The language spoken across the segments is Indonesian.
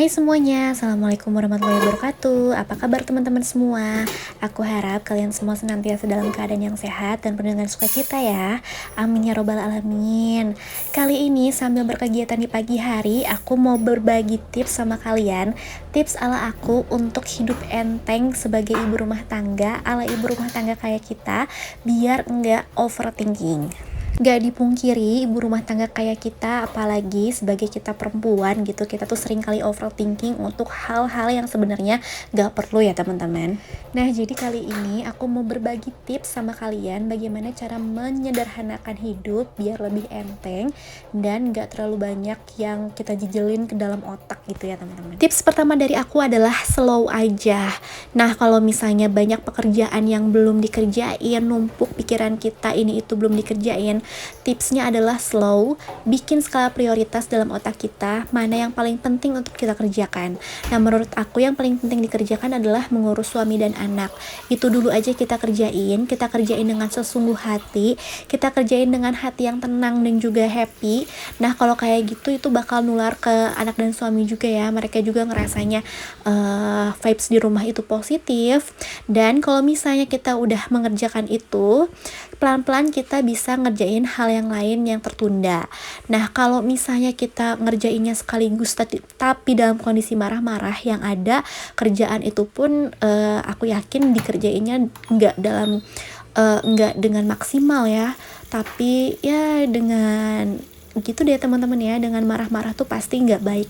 Hai semuanya, Assalamualaikum warahmatullahi wabarakatuh. Apa kabar teman-teman semua? Aku harap kalian semua senantiasa dalam keadaan yang sehat dan penuh dengan sukacita ya. Amin ya robbal alamin. Kali ini sambil berkegiatan di pagi hari, aku mau berbagi tips sama kalian. Tips ala aku untuk hidup enteng sebagai ibu rumah tangga, ala ibu rumah tangga kayak kita, biar enggak overthinking. Gak dipungkiri, ibu rumah tangga kayak kita, apalagi sebagai kita perempuan gitu, kita tuh sering kali overthinking untuk hal-hal yang sebenarnya gak perlu ya teman-teman. Nah, jadi kali ini aku mau berbagi tips sama kalian bagaimana cara menyederhanakan hidup biar lebih enteng dan gak terlalu banyak yang kita jejelin ke dalam otak gitu ya teman-teman. Tips pertama dari aku adalah slow aja. Nah, kalau misalnya banyak pekerjaan yang belum dikerjain, numpuk pikiran kita ini itu belum dikerjain, tipsnya adalah slow, bikin skala prioritas dalam otak kita, mana yang paling penting untuk kita kerjakan. Nah, menurut aku yang paling penting dikerjakan adalah mengurus suami dan anak. Itu dulu aja kita kerjain dengan sesungguh hati, kita kerjain dengan hati yang tenang dan juga happy. Nah, kalau kayak gitu itu bakal nular ke anak dan suami juga ya, mereka juga ngerasanya vibes di rumah itu positif. Dan kalau misalnya kita udah mengerjakan itu, pelan-pelan kita bisa ngerjain hal yang lain yang tertunda. Nah, kalau misalnya kita ngerjainnya sekaligus tapi dalam kondisi marah-marah, yang ada kerjaan itu pun aku yakin dikerjainnya nggak dengan maksimal ya, tapi ya dengan gitu deh teman-teman ya, dengan marah-marah tuh pasti nggak baik.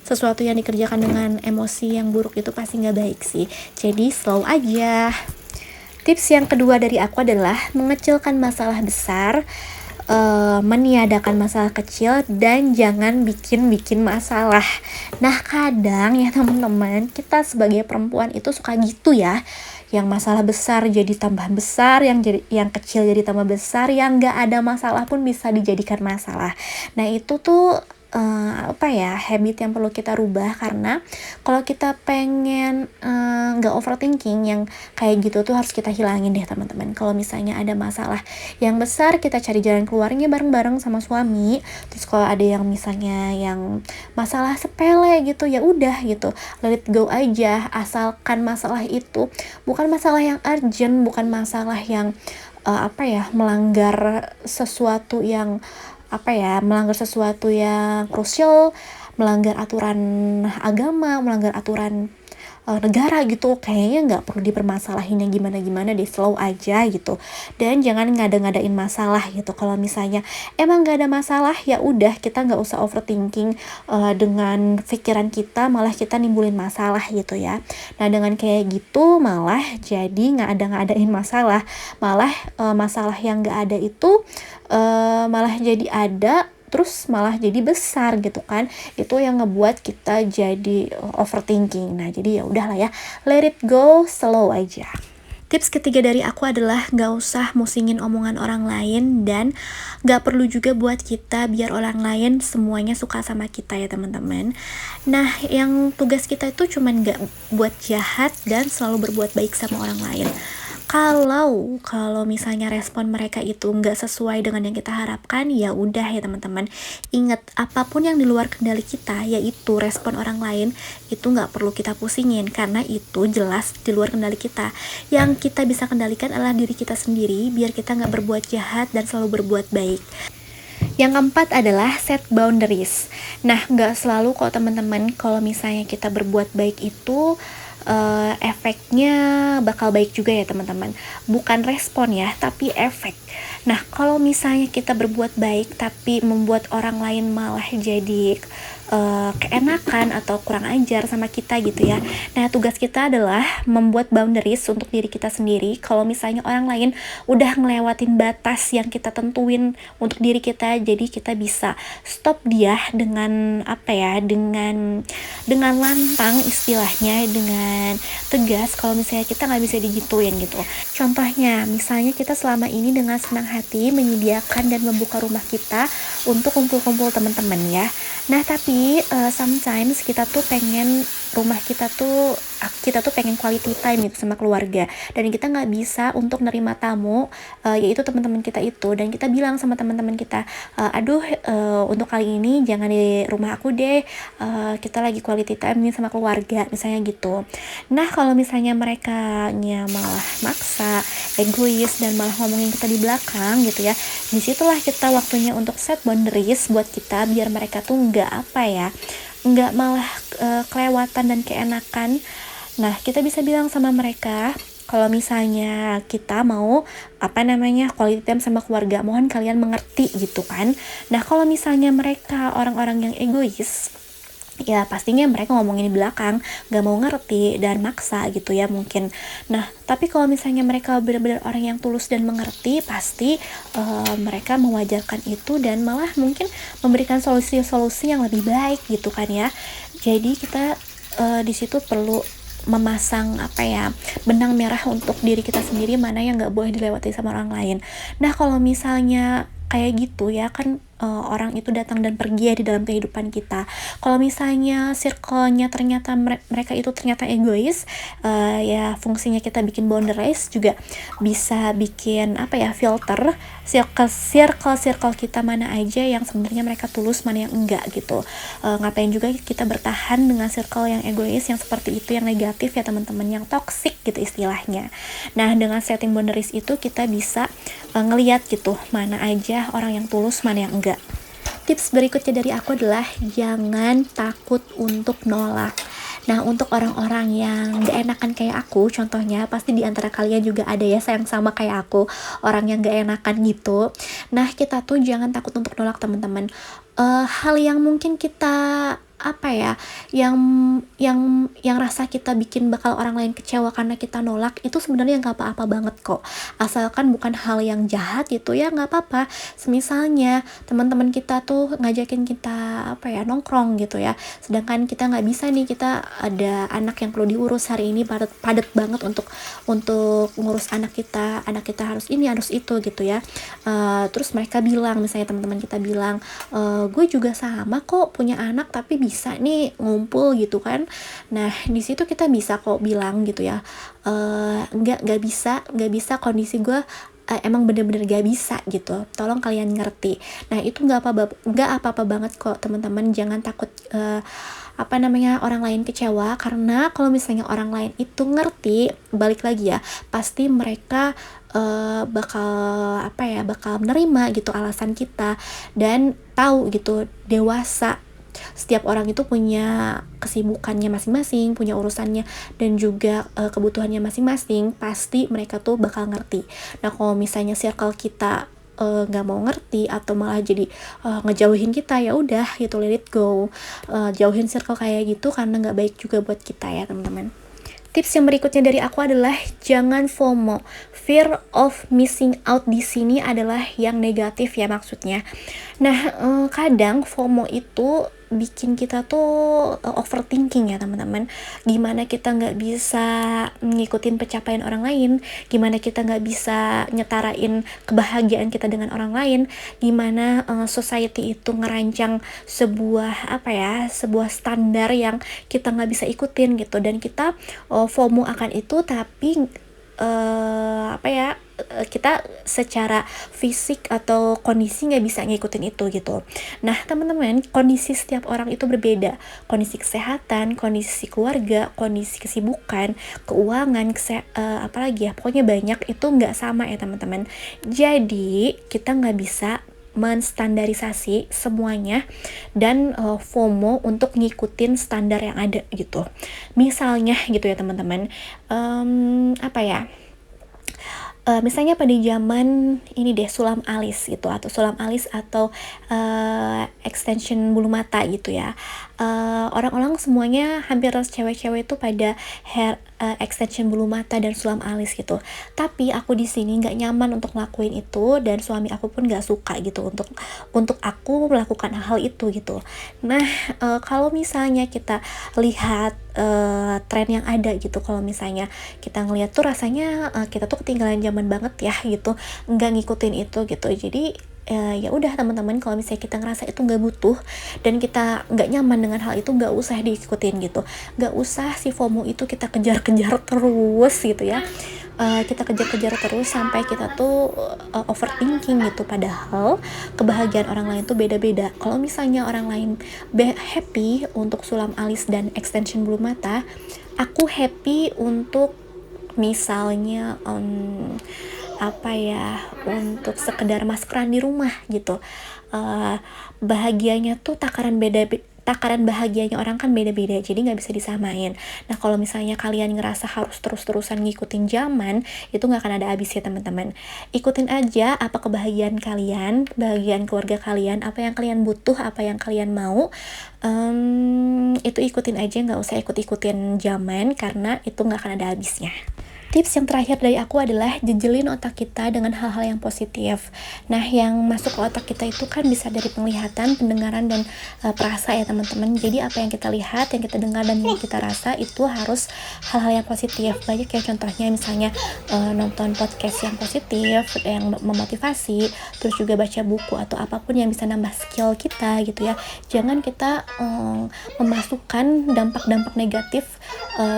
Sesuatu yang dikerjakan dengan emosi yang buruk itu pasti nggak baik sih. Jadi slow aja. Tips yang kedua dari aku adalah mengecilkan masalah besar, meniadakan masalah kecil, dan jangan bikin masalah. Nah, kadang ya teman-teman, kita sebagai perempuan itu suka gitu ya, yang masalah besar jadi tambah besar, yang kecil jadi tambah besar, yang gak ada masalah pun bisa dijadikan masalah. Nah, itu tuh habit yang perlu kita rubah, karena kalau kita pengen nggak overthinking yang kayak gitu tuh harus kita hilangin deh teman-teman. Kalau misalnya ada masalah yang besar, kita cari jalan keluarnya bareng-bareng sama suami. Terus kalau ada yang misalnya yang masalah sepele gitu, ya udah gitu, let it go aja. Asalkan masalah itu bukan masalah yang urgent, bukan masalah yang melanggar sesuatu yang krusial, melanggar aturan agama, melanggar aturan negara gitu. Kayaknya nggak perlu dipermasalahin yang gimana-gimana deh, slow aja gitu. Dan jangan ngada-ngadain masalah gitu. Kalau misalnya emang nggak ada masalah, ya udah, kita nggak usah overthinking dengan pikiran kita, malah kita nimbulin masalah gitu ya. Nah, dengan kayak gitu malah jadi ngadain masalah, malah masalah yang nggak ada itu malah jadi ada, terus malah jadi besar gitu kan. Itu yang ngebuat kita jadi overthinking. Nah, jadi ya udahlah ya, let it go, slow aja. Tips ketiga dari aku adalah gak usah musingin omongan orang lain, dan gak perlu juga buat kita biar orang lain semuanya suka sama kita ya teman-teman. Nah, yang tugas kita itu cuman gak buat jahat dan selalu berbuat baik sama orang lain. Kalau misalnya respon mereka itu nggak sesuai dengan yang kita harapkan, ya udah ya teman-teman. Ingat, apapun yang di luar kendali kita, yaitu respon orang lain, itu nggak perlu kita pusingin, karena itu jelas di luar kendali kita. Yang kita bisa kendalikan adalah diri kita sendiri, biar kita nggak berbuat jahat dan selalu berbuat baik. Yang keempat adalah set boundaries. Nah, nggak selalu kok teman-teman kalau misalnya kita berbuat baik itu efeknya bakal baik juga ya teman-teman. Bukan respon ya, tapi efek. Nah, kalau misalnya kita berbuat baik tapi membuat orang lain malah jadi keenakan atau kurang ajar sama kita gitu ya. Nah, tugas kita adalah membuat boundaries untuk diri kita sendiri. Kalau misalnya orang lain udah ngelewatin batas yang kita tentuin untuk diri kita, jadi kita bisa stop dia dengan dengan lantang, istilahnya dengan tegas. Kalau misalnya kita nggak bisa digituin gitu. Contohnya, misalnya kita selama ini dengan senang hati menyediakan dan membuka rumah kita untuk kumpul-kumpul teman-teman ya. Nah, tapi sometimes kita tuh pengen rumah kita tuh pengen quality time gitu sama keluarga, dan kita nggak bisa untuk nerima tamu, yaitu teman-teman kita itu, dan kita bilang sama teman-teman kita, aduh, untuk kali ini jangan di rumah aku deh, kita lagi quality time nih sama keluarga, misalnya gitu. Nah, kalau misalnya mereka malah maksa, egois, dan malah ngomongin kita di belakang gitu ya, disitulah kita waktunya untuk set boundaries buat kita, biar mereka tuh nggak malah kelewatan dan keenakan. Nah, kita bisa bilang sama mereka, kalau misalnya kita mau quality time sama keluarga, mohon kalian mengerti gitu kan. Nah, kalau misalnya mereka orang-orang yang egois, ya pastinya mereka ngomongin di belakang, gak mau ngerti dan maksa gitu ya mungkin. Nah, tapi kalau misalnya mereka benar-benar orang yang tulus dan mengerti, pasti mereka mewajarkan itu dan malah mungkin memberikan solusi-solusi yang lebih baik gitu kan ya. Jadi kita di situ perlu memasang benang merah untuk diri kita sendiri, mana yang nggak boleh dilewati sama orang lain. Nah, kalau misalnya kayak gitu ya kan, orang itu datang dan pergi ya di dalam kehidupan kita. Kalau misalnya circle-nya ternyata mereka itu ternyata egois, ya fungsinya kita bikin boundaries juga bisa bikin filter circle kita mana aja yang sebenarnya mereka tulus, mana yang enggak gitu. Ngapain juga kita bertahan dengan circle yang egois, yang seperti itu, yang negatif ya teman-teman, yang toxic gitu istilahnya. Nah, dengan setting boundaries itu kita bisa ngelihat gitu mana aja orang yang tulus, mana yang enggak. Tips berikutnya dari aku adalah jangan takut untuk nolak. Nah, untuk orang-orang yang gak enakan kayak aku, contohnya pasti di antara kalian juga ada ya yang sama kayak aku, orang yang gak enakan gitu. Nah, kita tuh jangan takut untuk nolak teman-teman. Hal yang mungkin kita yang rasa kita bikin bakal orang lain kecewa karena kita nolak, itu sebenarnya nggak apa-apa banget kok, asalkan bukan hal yang jahat gitu ya, nggak apa-apa. Misalnya teman-teman kita tuh ngajakin kita nongkrong gitu ya, sedangkan kita nggak bisa nih, kita ada anak yang perlu diurus hari ini, padat banget untuk ngurus anak kita harus ini harus itu gitu ya. Terus mereka bilang, misalnya teman-teman kita bilang, gue juga sama kok punya anak tapi bisa nih ngumpul gitu kan. Nah, di situ kita bisa kok bilang gitu ya, nggak bisa, kondisi gue emang bener-bener gak bisa gitu, tolong kalian ngerti. Nah, itu nggak apa-apa banget kok teman-teman, jangan takut orang lain kecewa, karena kalau misalnya orang lain itu ngerti, balik lagi ya, pasti mereka bakal menerima gitu alasan kita, dan tahu gitu, dewasa. Setiap orang itu punya kesibukannya masing-masing, punya urusannya dan juga kebutuhannya masing-masing, pasti mereka tuh bakal ngerti. Nah, kalau misalnya circle kita nggak mau ngerti atau malah jadi ngejauhin kita, ya udah gitu, let it go. Jauhin circle kayak gitu karena nggak baik juga buat kita ya teman-teman. Tips yang berikutnya dari aku adalah jangan FOMO. Fear of missing out di sini adalah yang negatif ya maksudnya. Nah, kadang FOMO itu bikin kita tuh overthinking ya teman-teman. Gimana kita nggak bisa ngikutin pencapaian orang lain, gimana kita nggak bisa nyetarain kebahagiaan kita dengan orang lain, gimana society itu ngerancang sebuah standar yang kita nggak bisa ikutin gitu, dan kita FOMO akan itu, tapi kita secara fisik atau kondisi nggak bisa ngikutin itu gitu. Nah teman-teman, kondisi setiap orang itu berbeda, kondisi kesehatan, kondisi keluarga, kondisi kesibukan, keuangan, pokoknya banyak, itu nggak sama ya teman-teman. Jadi kita nggak bisa menstandarisasi semuanya dan FOMO untuk ngikutin standar yang ada gitu. Misalnya gitu ya teman-teman, misalnya pada zaman ini deh, sulam alis gitu, atau sulam alis atau extension bulu mata gitu ya. Orang-orang semuanya, hampir cewek-cewek itu pada hair extension bulu mata dan sulam alis gitu. Tapi aku di sini nggak nyaman untuk ngelakuin itu, dan suami aku pun nggak suka gitu untuk aku melakukan hal itu gitu. Nah, kalau misalnya kita lihat tren yang ada gitu, kalau misalnya kita ngeliat tuh rasanya kita tuh ketinggalan zaman banget ya gitu, nggak ngikutin itu gitu. Jadi ya udah teman-teman, kalau misalnya kita ngerasa itu nggak butuh dan kita nggak nyaman dengan hal itu, nggak usah diikutin gitu, nggak usah si FOMO itu kita kejar-kejar terus gitu ya. Kita kejar-kejar terus sampai kita tuh overthinking gitu, padahal kebahagiaan orang lain tuh beda-beda. Kalau misalnya orang lain happy untuk sulam alis dan extension bulu mata, aku happy untuk misalnya apa ya, untuk sekedar maskeran di rumah gitu. Bahagianya tuh takaran bahagianya orang kan beda-beda, jadi nggak bisa disamain. Nah, kalau misalnya kalian ngerasa harus terus-terusan ngikutin zaman, itu nggak akan ada habisnya teman-teman. Ikutin aja apa kebahagiaan kalian, kebahagiaan keluarga kalian, apa yang kalian butuh, apa yang kalian mau. Itu ikutin aja, nggak usah ikut-ikutin zaman, karena itu nggak akan ada habisnya. Tips yang terakhir dari aku adalah jejelin otak kita dengan hal-hal yang positif. Nah, yang masuk ke otak kita itu kan bisa dari penglihatan, pendengaran, dan perasa ya teman-teman. Jadi apa yang kita lihat, yang kita dengar, dan yang kita rasa itu harus hal-hal yang positif. Banyak ya contohnya, misalnya nonton podcast yang positif, yang memotivasi, terus juga baca buku atau apapun yang bisa nambah skill kita gitu ya. Jangan kita memasukkan dampak-dampak negatif,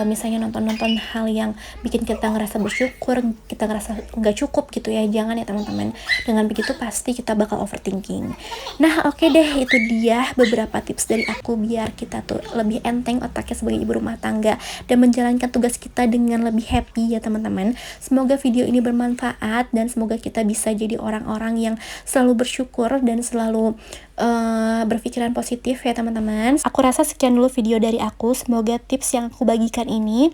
misalnya nonton-nonton hal yang bikin kita ngerasa bersyukur, kita ngerasa nggak cukup gitu ya. Jangan ya teman-teman, dengan begitu pasti kita bakal overthinking. Nah, oke deh, itu dia beberapa tips dari aku biar kita tuh lebih enteng otaknya sebagai ibu rumah tangga dan menjalankan tugas kita dengan lebih happy ya teman-teman. Semoga video ini bermanfaat dan semoga kita bisa jadi orang-orang yang selalu bersyukur dan selalu berpikiran positif ya teman-teman. Aku rasa sekian dulu video dari aku. Semoga tips yang aku bagikan ini,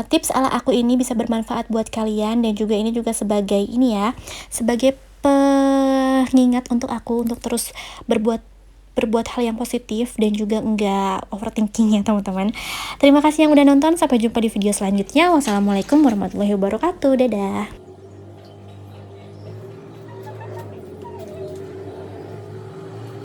tips ala aku ini bisa bermanfaat buat kalian, dan juga ini juga sebagai ini ya, sebagai pengingat untuk aku untuk terus berbuat hal yang positif dan juga enggak overthinking ya teman-teman. Terima kasih yang udah nonton, sampai jumpa di video selanjutnya. Wassalamualaikum warahmatullahi wabarakatuh. Dadah.